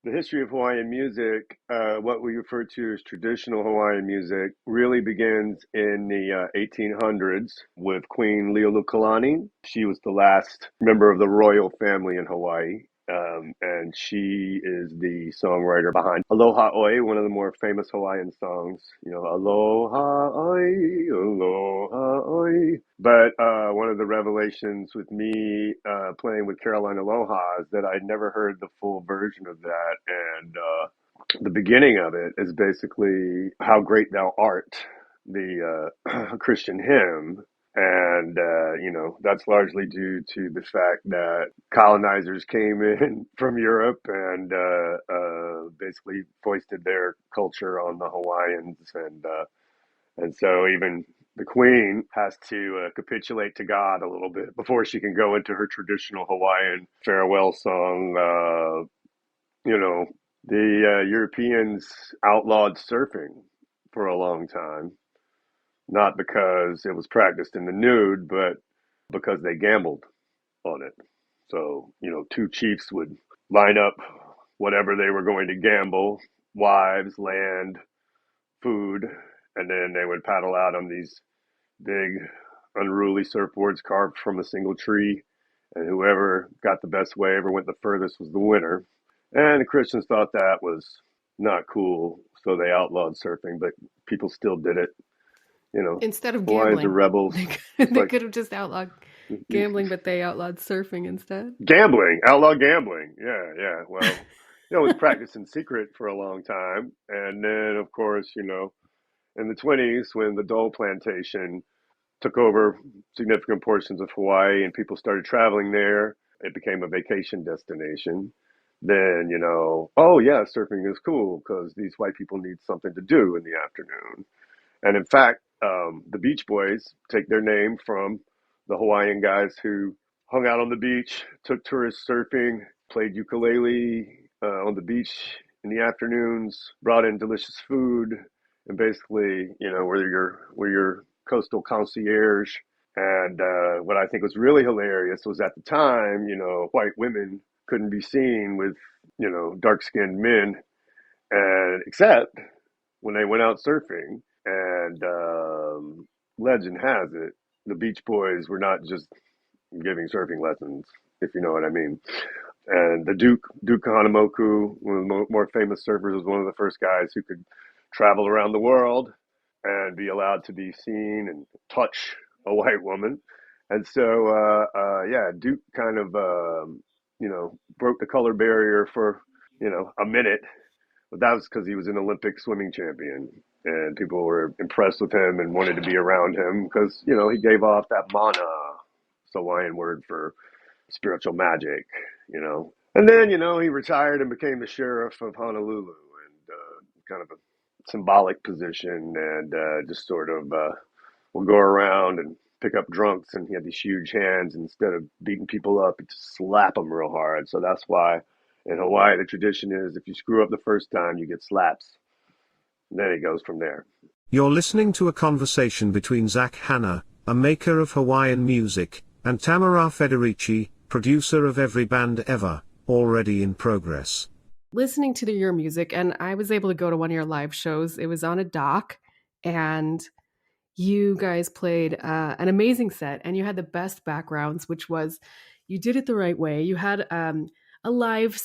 the history of Hawaiian music, what we refer to as traditional Hawaiian music, really begins in the 1800s with Queen Leolukalani. She was the last member of the royal family in Hawaii. And she is the songwriter behind Aloha Oi, one of the more famous Hawaiian songs. You know, Aloha Oi, Aloha Oi. But one of the revelations with me playing with Caroline Aloha is that I'd never heard the full version of that. And the beginning of it is basically How Great Thou Art, the Christian hymn. And, that's largely due to the fact that colonizers came in from Europe and basically foisted their culture on the Hawaiians. And so even the queen has to capitulate to God a little bit before she can go into her traditional Hawaiian farewell song. The Europeans outlawed surfing for a long time, not because it was practiced in the nude, but because they gambled on it. So, two chiefs would line up whatever they were going to gamble, wives, land, food, and then they would paddle out on these big, unruly surfboards carved from a single tree. And whoever got the best wave or went the furthest was the winner. And the Christians thought that was not cool, so they outlawed surfing, but people still did it. Instead of Hawaiians are gambling, rebels. they Like could have just outlawed gambling, but they outlawed surfing instead. gambling, outlaw gambling. Yeah, yeah. Well, it was practiced in secret for a long time. And then, of course, in the 20s, when the Dole Plantation took over significant portions of Hawaii and people started traveling there, it became a vacation destination. Then, oh, yeah, surfing is cool because these white people need something to do in the afternoon. And in fact, the Beach Boys take their name from the Hawaiian guys who hung out on the beach, took tourists surfing, played ukulele on the beach in the afternoons, brought in delicious food, and basically, were your coastal concierge. And what I think was really hilarious was at the time, white women couldn't be seen with, dark-skinned men, and except when they went out surfing. And legend has it, the Beach Boys were not just giving surfing lessons, if you know what I mean. And the Duke Kahanamoku, one of the more famous surfers, was one of the first guys who could travel around the world and be allowed to be seen and touch a white woman. And so, yeah, Duke kind of, broke the color barrier for, a minute, but that was because he was an Olympic swimming champion, and people were impressed with him and wanted to be around him because he gave off that mana, it's a Hawaiian word for spiritual magic, you know. And then he retired and became the sheriff of Honolulu, and kind of a symbolic position, and just sort of will go around and pick up drunks, and he had these huge hands. Instead of beating people up, he'd just slap them real hard. So that's why in Hawaii the tradition is if you screw up the first time, you get slaps. And then it goes from there. You're listening to a conversation between Zach Hanna, a maker of Hawaiian music, and Tamara Federici, producer of Every Band Ever, already in progress. Listening to your music, and I was able to go to one of your live shows. It was on a dock, and you guys played an amazing set, and you had the best backgrounds, which was you did it the right way. You had a live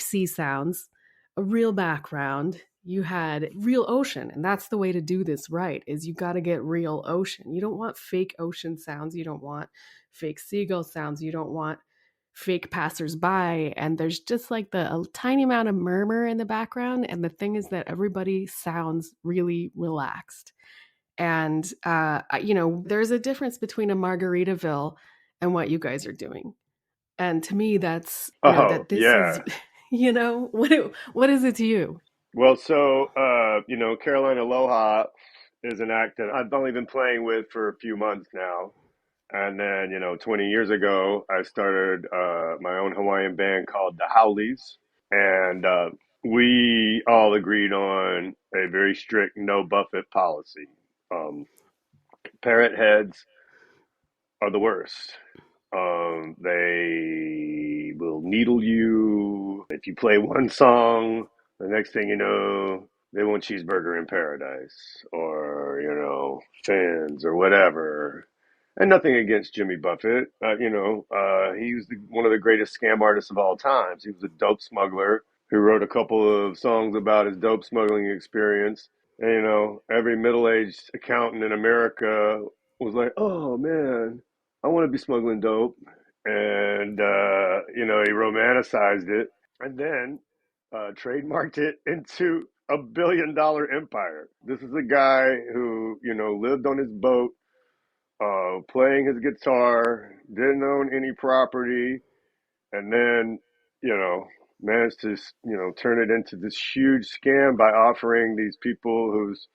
sea sounds, a real background. You had real ocean, and that's the way to do this right, is you got to get real ocean. You don't want fake ocean sounds. You don't want fake seagull sounds. You don't want fake passersby. And there's just like a tiny amount of murmur in the background. And the thing is that everybody sounds really relaxed. And, there's a difference between a Margaritaville and what you guys are doing. And to me, that's, Oh, that this is, yeah. what is it to you? Well, so, Caroline Aloha is an act that I've only been playing with for a few months now. And then, 20 years ago, I started my own Hawaiian band called the Howlies. And we all agreed on a very strict no buffet policy. Um, Parrot heads are the worst. They will needle you. If you play one song, the next thing you know, they want Cheeseburger in Paradise or, Fans or whatever. And nothing against Jimmy Buffett. He was one of the greatest scam artists of all times. He was a dope smuggler who wrote a couple of songs about his dope smuggling experience. And, every middle-aged accountant in America was like, oh, man, I want to be smuggling dope. And, he romanticized it and then trademarked it into $1 billion empire. This is a guy who, lived on his boat, playing his guitar, didn't own any property, and then, you know, managed to, turn it into this huge scam by offering these people whose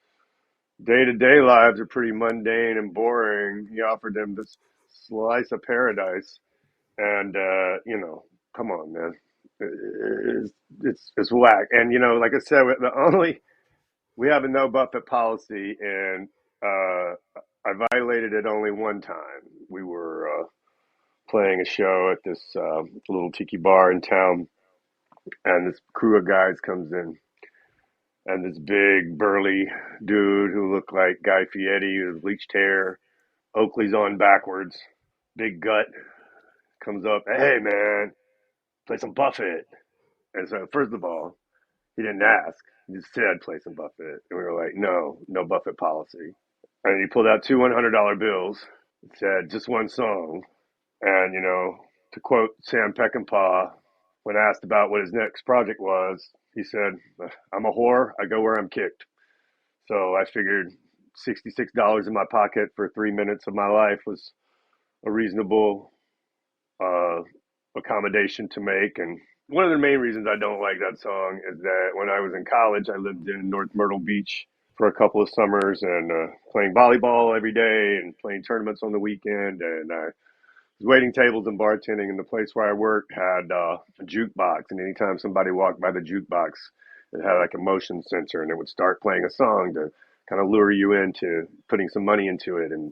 day-to-day lives are pretty mundane and boring. He offered them this slice of paradise, and come on, man, it's whack. And like I said, we have a no Buffett policy, and I violated it only one time. We were playing a show at this little tiki bar in town, and this crew of guys comes in, and this big burly dude who looked like Guy Fieri with bleached hair, Oakley's on backwards, big gut, comes up, hey man, play some Buffett. And so first of all, he didn't ask. He just said play some Buffett. And we were like, no Buffett policy. And he pulled out two $100 bills and said just one song. And, to quote Sam Peckinpah, when asked about what his next project was, he said, I'm a whore. I go where I'm kicked. So I figured $66 in my pocket for 3 minutes of my life was a reasonable uh, accommodation to make. And one of the main reasons I don't like that song is that when I was in college, I lived in North Myrtle Beach for a couple of summers and playing volleyball every day and playing tournaments on the weekend. And I was waiting tables and bartending, and the place where I worked had a jukebox. And anytime somebody walked by the jukebox, it had like a motion sensor, and it would start playing a song to kind of lure you into putting some money into it. And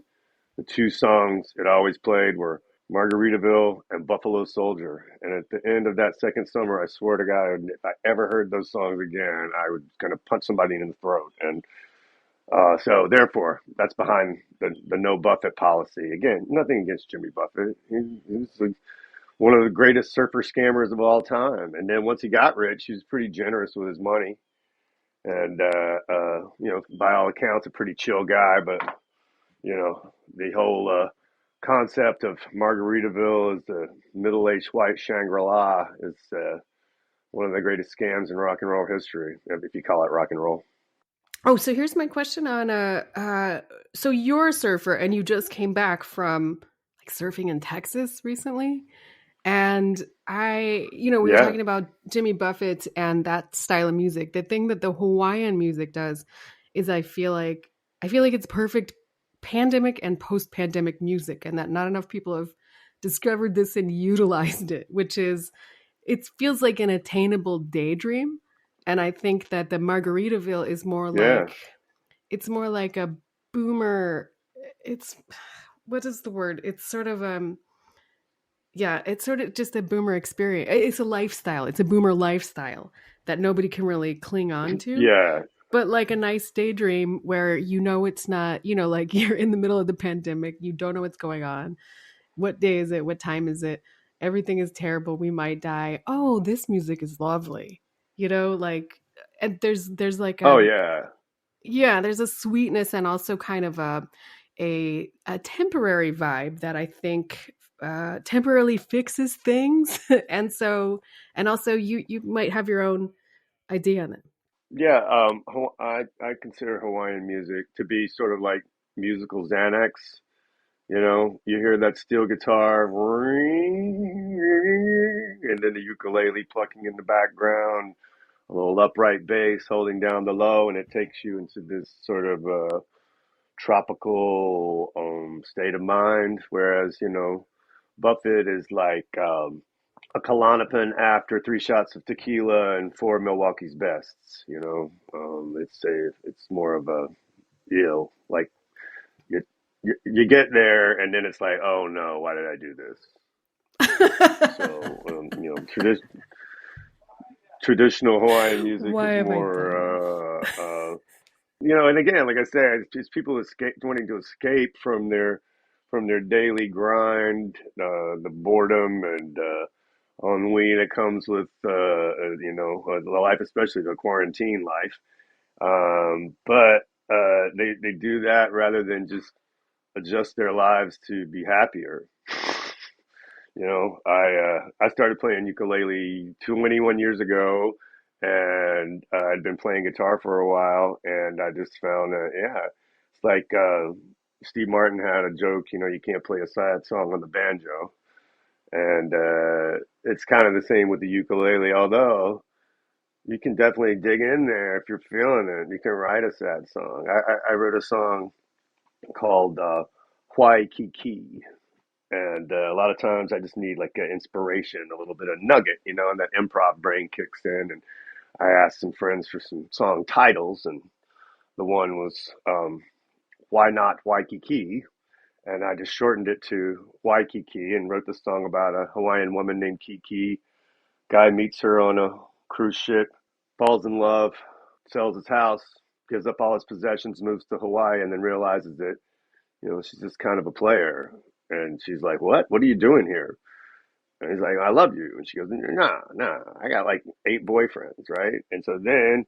the two songs it always played were Margaritaville and Buffalo Soldier. And at the end of that second summer, I swear to God, if I ever heard those songs again, I was going to punch somebody in the throat. And so therefore, that's behind the no Buffett policy. Again, nothing against Jimmy Buffett. He's one of the greatest surfer scammers of all time. And then once he got rich, he was pretty generous with his money. And, by all accounts, a pretty chill guy. But, the whole concept of Margaritaville as the middle-aged white Shangri-La is one of the greatest scams in rock and roll history, if you call it rock and roll. Oh, so here's my question on so you're a surfer and you just came back from like surfing in Texas recently. And we were Yeah, talking about Jimmy Buffett and that style of music. The thing that the Hawaiian music does is I feel like it's perfect pandemic and post-pandemic music, and that not enough people have discovered this and utilized it, which is it feels like an attainable daydream. And I think that the Margaritaville is more yeah. like it's more like a boomer. It's what is the word? It's sort of yeah, it's sort of just a boomer experience. It's a lifestyle. It's a boomer lifestyle that nobody can really cling on to. Yeah, But like a nice daydream where it's not, like you're in the middle of the pandemic, you don't know what's going on. What day is it? What time is it? Everything is terrible. We might die. Oh, this music is lovely. Like and there's like oh a yeah, yeah, there's a sweetness and also kind of a temporary vibe that I think temporarily fixes things. And also you might have your own idea on it. yeah. I consider Hawaiian music to be sort of like musical Xanax. You hear that steel guitar, and then the ukulele plucking in the background, a little upright bass holding down the low, and it takes you into this sort of tropical state of mind. Whereas, Buffett is like a Klonopin after 3 shots of tequila and four Milwaukee's bests. It's more of a like you get there and then it's like, oh no, why did I do this? So tradition. traditional Hawaiian music Why is have I done this? more, and again, like I said, it's just people wanting to escape from their daily grind, the boredom and ennui that comes with the life, especially the quarantine life. But they do that rather than just adjust their lives to be happier. I started playing ukulele 21 years ago, and I'd been playing guitar for a while, and I just found that yeah, it's like Steve Martin had a joke. You can't play a sad song on the banjo, and it's kind of the same with the ukulele. Although you can definitely dig in there if you're feeling it. You can write a sad song. I wrote a song called "Why Kiki," and a lot of times I just need like an inspiration, a little bit of nugget, and that improv brain kicks in. And I asked some friends for some song titles, and the one was "Why Not Waikiki," and I just shortened it to Waikiki and wrote the song about a Hawaiian woman named Kiki. Guy meets her on a cruise ship, falls in love, sells his house, gives up all his possessions, moves to Hawaii, and then realizes that she's just kind of a player. And she's like, "What? What are you doing here?" And he's like, "I love you." And she goes, "Nah, nah, I got like 8 boyfriends, right?" And so then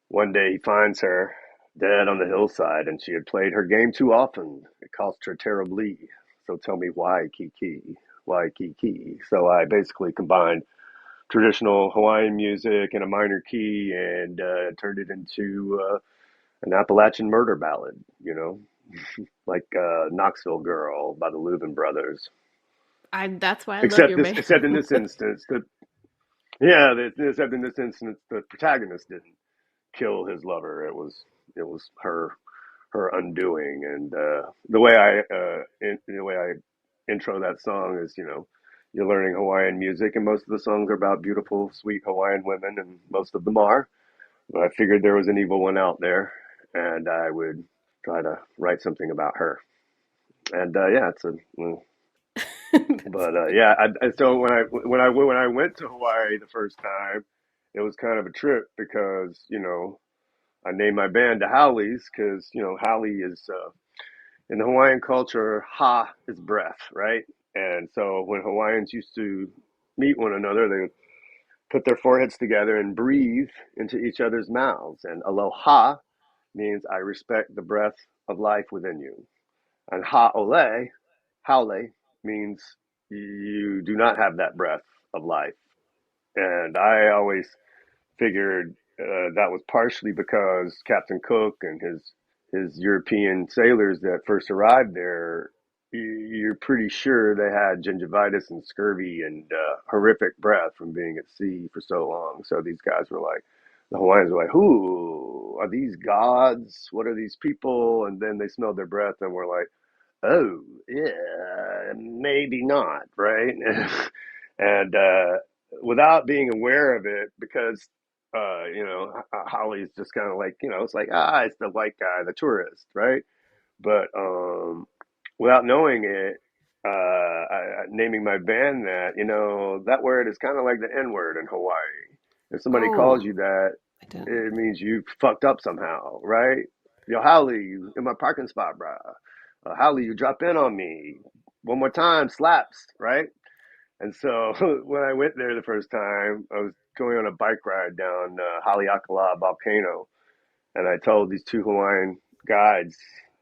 one day he finds her dead on the hillside, and she had played her game too often. It cost her terribly. So tell me why, Kiki? Why, Kiki? So I basically combined traditional Hawaiian music in a minor key and turned it into an Appalachian murder ballad, like Knoxville Girl by the Louvin Brothers. That's why I love your band. Except in this instance, yeah, except in this instance, the protagonist didn't kill his lover. It was her undoing. And the way I intro that song is, you're learning Hawaiian music, and most of the songs are about beautiful, sweet Hawaiian women, and most of them are. But I figured there was an evil one out there, and I would try to write something about her. And yeah, it's a That's but yeah. So when I went to Hawaii the first time, it was kind of a trip because I named my band the Howlies because Howley is in the Hawaiian culture, ha is breath, right? And so when Hawaiians used to meet one another, they would put their foreheads together and breathe into each other's mouths. And aloha means I respect the breath of life within you. And ha'ole, haole, means you do not have that breath of life. And I always figured that was partially because Captain Cook and his European sailors that first arrived there, you're pretty sure they had gingivitis and scurvy and horrific breath from being at sea for so long. So these guys were like, the Hawaiians were like, "Who are these gods? What are these people?" And then they smelled their breath and were like, "Oh, yeah, maybe not, right?" And without being aware of it, because Holly's just kind of like, it's like, it's the white guy, the tourist, right? But without knowing it, naming my band that, that word is kind of like the N word in Hawaii. If somebody calls oh, you that, I didn't know it that. means you fucked up somehow, right? Yo, Holly, you in my parking spot, bro. Holly, you drop in on me one more time, slaps, right? And so when I went there the first time, I was going on a bike ride down Haleakala volcano, and I told these two Hawaiian guides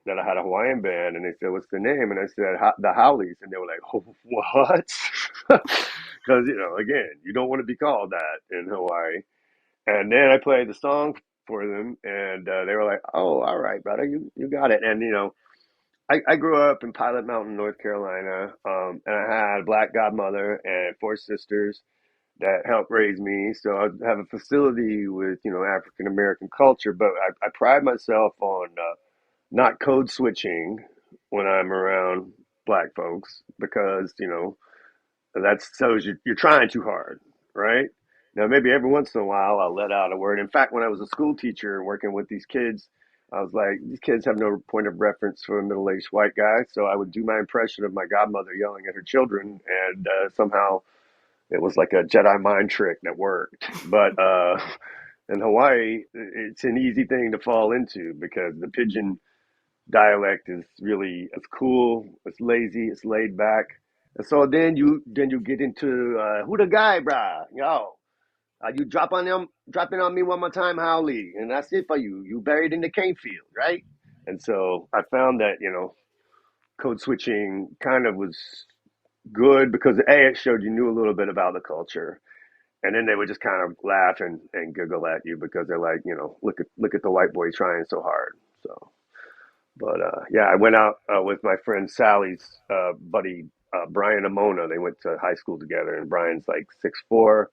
that I had a Hawaiian band, and they said, "What's the name?" And I said, "The Howlies," and they were like, "Oh, what?" Because again, you don't want to be called that in Hawaii. And then I played the song for them, and they were like, "Oh, all right, brother, you got it." And I grew up in Pilot Mountain, North Carolina, and I had a black godmother and 4 sisters that helped raise me. So I have a facility with African American culture, but I pride myself on not code switching when I'm around black folks because that shows you're trying too hard, right? Now, maybe every once in a while I'll let out a word. In fact, when I was a school teacher and working with these kids, I was like, these kids have no point of reference for a middle-aged white guy. So I would do my impression of my godmother yelling at her children, and somehow It was like a Jedi mind trick that worked. But in Hawaii, it's an easy thing to fall into because the pidgin dialect is really it's cool, it's lazy, it's laid back. And so then you get into who the guy, brah? Yo, you dropping on me one more time, Howley, and that's it for you. You buried in the cane field, right? And so I found that code switching kind of was good because it showed you knew a little bit about the culture, and then they would just kind of laugh and giggle at you because they're like, look at the white boy trying so hard. So, but yeah, I went out with my friend Sally's buddy Brian Amona. They went to high school together, and Brian's like 6'4",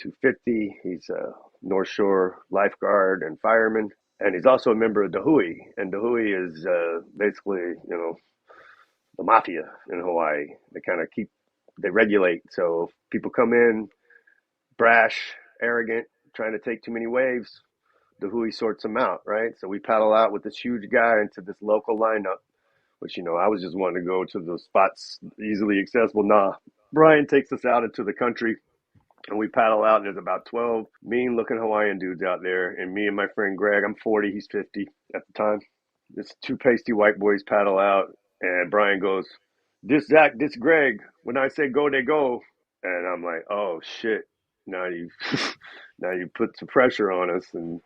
250. He's a North Shore lifeguard and fireman, and he's also a member of the Hui. And the Hui is basically, the mafia in Hawaii. They regulate. So if people come in brash, arrogant, trying to take too many waves, the Hui sorts them out, right? So we paddle out with this huge guy into this local lineup, which, I was just wanting to go to those spots easily accessible. Nah, Brian takes us out into the country and we paddle out, and there's about 12 mean looking Hawaiian dudes out there. And me and my friend Greg, I'm 40, he's 50 at the time. This two pasty white boys paddle out, and Brian goes, "This Zach, this Greg. When I say go, they go." And I'm like, "Oh shit! Now you, now you put some pressure on us." And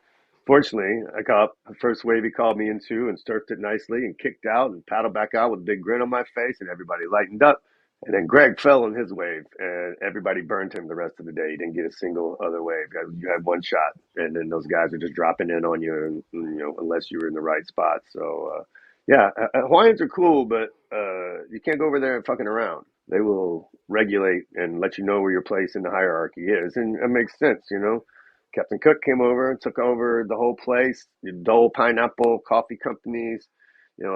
fortunately, I caught the first wave he called me into and surfed it nicely and kicked out and paddled back out with a big grin on my face, and everybody lightened up. And then Greg fell in his wave, and everybody burned him the rest of the day. He didn't get a single other wave. You had one shot, and then those guys are just dropping in on you, unless you were in the right spot. So, yeah, Hawaiians are cool, but you can't go over there and fucking around. They will regulate and let you know where your place in the hierarchy is, and it makes sense. Captain Cook came over and took over the whole place, the Dole Pineapple Coffee Companies,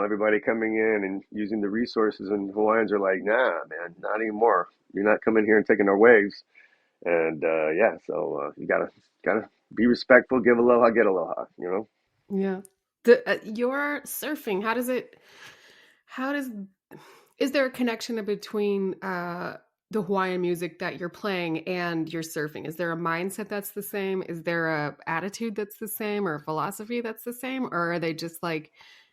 everybody coming in and using the resources, and Hawaiians are like, nah, man, not anymore. You're not coming here and taking our waves. And yeah, so you gotta be respectful, give aloha, get aloha. Yeah. Your surfing, how does, is there a connection between the Hawaiian music that you're playing and your surfing? Is there a mindset that's the same? Is there a attitude that's the same, or a philosophy that's the same? Or are they just like,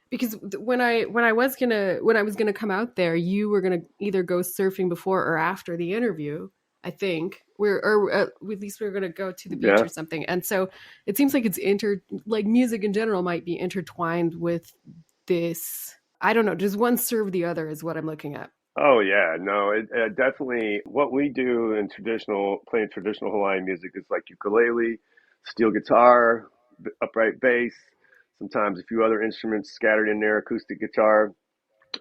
because when I was gonna come out there, you were gonna either go surfing before or after the interview. I think at least we were gonna go to the beach Yeah. or something. And so it seems like like music in general might be intertwined with this. I don't know. Does one serve the other? Is what I'm looking at. Oh yeah, no, it definitely. What we do in playing traditional Hawaiian music is like ukulele, steel guitar, upright bass, sometimes a few other instruments scattered in there, acoustic guitar.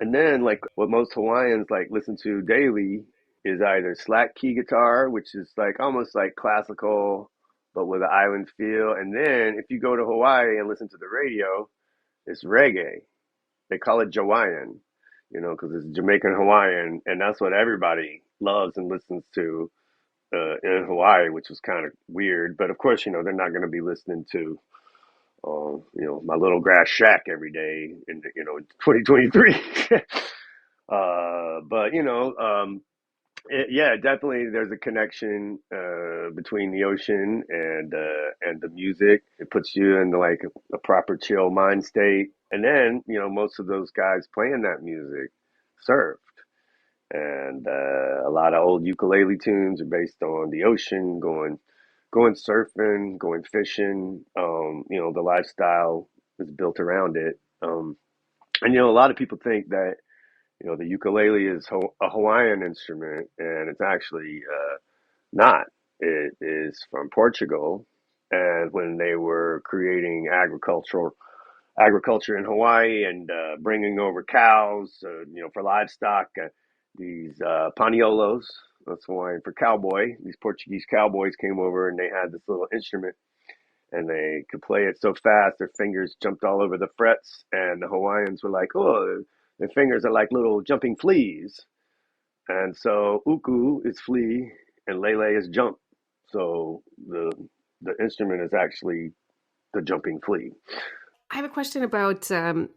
And then, like, what most Hawaiians like listen to daily is either slack key guitar, which is like almost like classical, but with an island feel. And then, if you go to Hawaii and listen to the radio, it's reggae. They call it Jawaiian, because it's Jamaican Hawaiian, and that's what everybody loves and listens to in Hawaii, which was kind of weird. But of course, they're not going to be listening to my little grass shack every day in 2023. But yeah, definitely there's a connection between the ocean and the music. It puts you in like a proper chill mind state. And then, most of those guys playing that music surfed. And a lot of old ukulele tunes are based on the ocean, going surfing, going fishing. The lifestyle is built around it. And a lot of people think that the ukulele is a Hawaiian instrument, and it's actually not. It is from Portugal, and when they were creating agriculture in Hawaii and bringing over cows, for livestock, these paniolos, that's Hawaiian for cowboy. These Portuguese cowboys came over, and they had this little instrument, and they could play it so fast their fingers jumped all over the frets, and the Hawaiians were like, "Oh, their fingers are like little jumping fleas." And so uku is flea and lele is jump. So the instrument is actually the jumping flea. I have a question about, I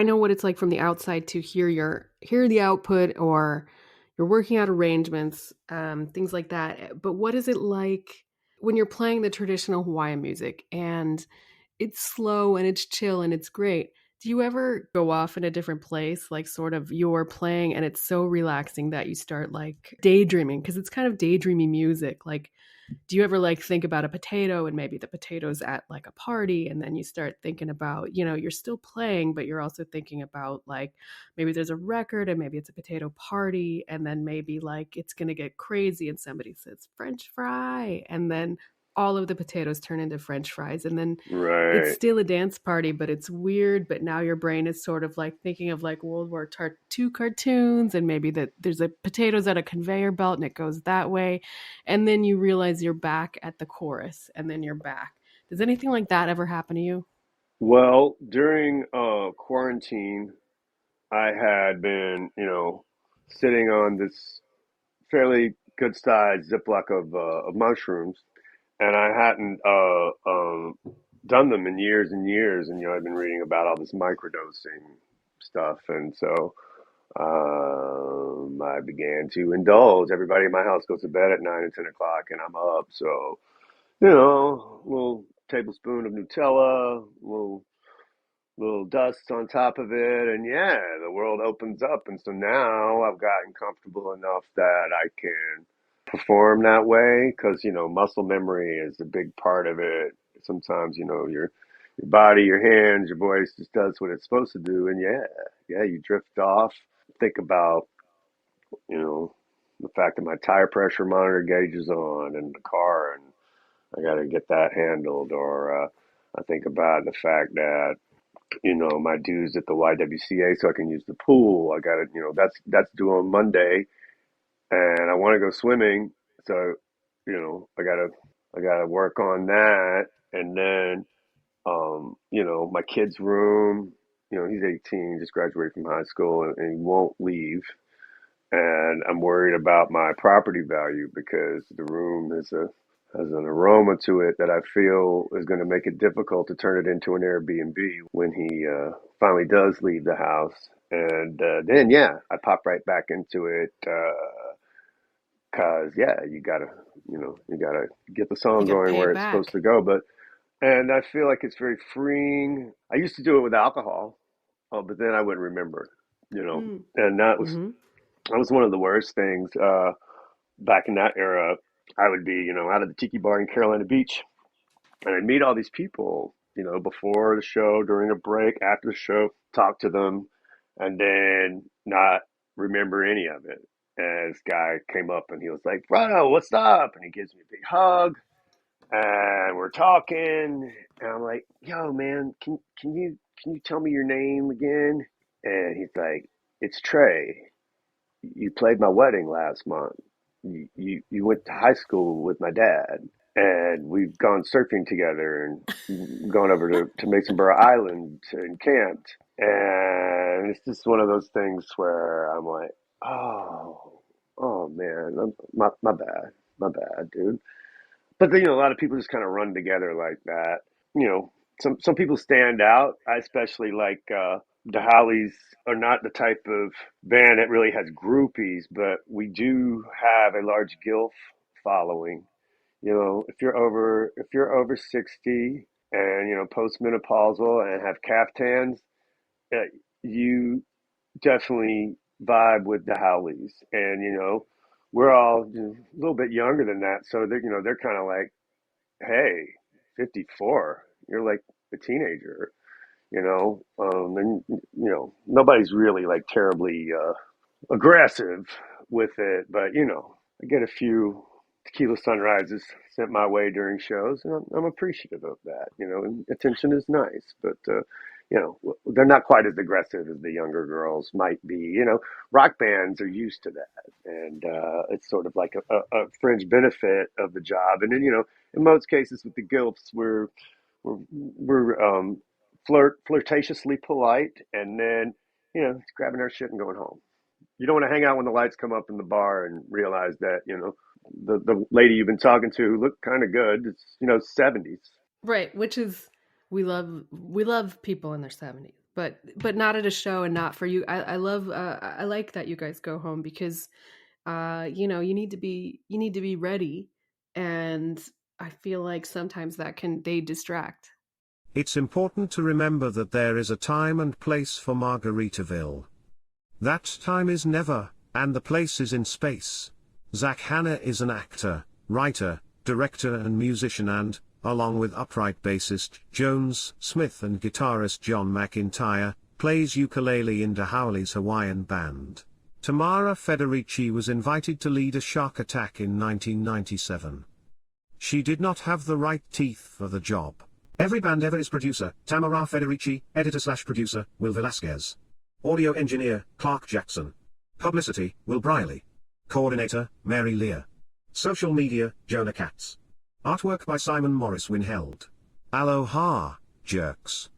know what it's like from the outside to hear the output, or, you're working out arrangements, things like that. But what is it like when you're playing the traditional Hawaiian music and it's slow and it's chill and it's great? Do you ever go off in a different place, like sort of you're playing and it's so relaxing that you start like daydreaming? Because it's kind of daydreamy music. Like, do you ever like think about a potato and maybe the potato's at like a party, and then you start thinking about, you're still playing, but you're also thinking about like maybe there's a record and maybe it's a potato party, and then maybe like it's going to get crazy and somebody says French fry, and then all of the potatoes turn into French fries, and then it's Right. still a dance party, but it's weird. But now your brain is sort of like thinking of like World War II cartoons, and maybe that there's a potatoes at a conveyor belt and it goes that way. And then you realize you're back at the chorus, and then you're back. Does anything like that ever happen to you? Well, during quarantine, I had been, sitting on this fairly good sized Ziploc of mushrooms, and I hadn't done them in years and years. And I've been reading about all this microdosing stuff, and so I began to indulge. Everybody in my house goes to bed at 9 and 10 o'clock, and I'm up. So a little tablespoon of Nutella, little dust on top of it, and yeah, the world opens up. And so now I've gotten comfortable enough that I can perform that way because muscle memory is a big part of it. Sometimes your body, your hands, your voice just does what it's supposed to do, and yeah, you drift off. Think about you know the fact that my tire pressure monitor gauge is on in the car, and I got to get that handled, or I think about the fact that my dues at the YWCA so I can use the pool. I got to, that's due on Monday, and I want to go swimming. So, I gotta work on that. And then, my kid's room, he's 18, just graduated from high school, and he won't leave. And I'm worried about my property value because the room has an aroma to it that I feel is going to make it difficult to turn it into an Airbnb when he finally does leave the house. And then, yeah, I pop right back into it because, yeah, you gotta get the You song got to going pay where it it's supposed back. to go. And I feel like it's very freeing. I used to do it with alcohol, but then I wouldn't remember, Mm. and Mm-hmm. that was one of the worst things. Back in that era, I would be, out at the tiki bar in Carolina Beach, and I'd meet all these people, before the show, during a break, after the show, talk to them, and then not remember any of it. And this guy came up and he was like, "Brother, what's up?" And he gives me a big hug, and we're talking, and I'm like, "Yo, man, can you tell me your name again?" And he's like, "It's Trey. You played my wedding last month. You went to high school with my dad, and we've gone surfing together and gone over to Masonboro Island and camped. And it's just one of those things where I'm like, oh man, my bad, my bad, dude." But then, a lot of people just kind of run together like that. You know, some people stand out. I especially like the Howlies are not the type of band that really has groupies, but we do have a large GILF following. If you're over 60 and postmenopausal and have caftans, uh, you definitely vibe with the Howleys. And we're all a little bit younger than that, so they're kind of like, "Hey, 54, you're like a teenager." And nobody's really like terribly aggressive with it, but I get a few tequila sunrises sent my way during shows, and I'm appreciative of that. And attention is nice, but they're not quite as aggressive as the younger girls might be. Rock bands are used to that, and it's sort of like a fringe benefit of the job. And then in most cases with the gilfs, we're flirtatiously polite, and then it's grabbing our shit and going home. You don't want to hang out when the lights come up in the bar and realize that the lady you've been talking to looked kind of good. It's 70s. Right, which is we love people in their 70s, but not at a show and not for you. I love I like that you guys go home because you need to be ready, and I feel like sometimes they distract. It's important to remember that there is a time and place for Margaritaville. That time is never, and the place is in space. Zach Hanna is an actor, writer, director and musician and, along with upright bassist Jones Smith and guitarist John McIntyre, plays ukulele in the Howlies Hawaiian band. Tamara Federici was invited to lead a shark attack in 1997. She did not have the right teeth for the job. Every Band Ever is producer, Tamara Federici, editor/producer, Will Velasquez. Audio engineer, Clark Jackson. Publicity, Will Briley. Coordinator, Mary Lear. Social media, Jonah Katz. Artwork by Simon Morris Winheld. Aloha, jerks.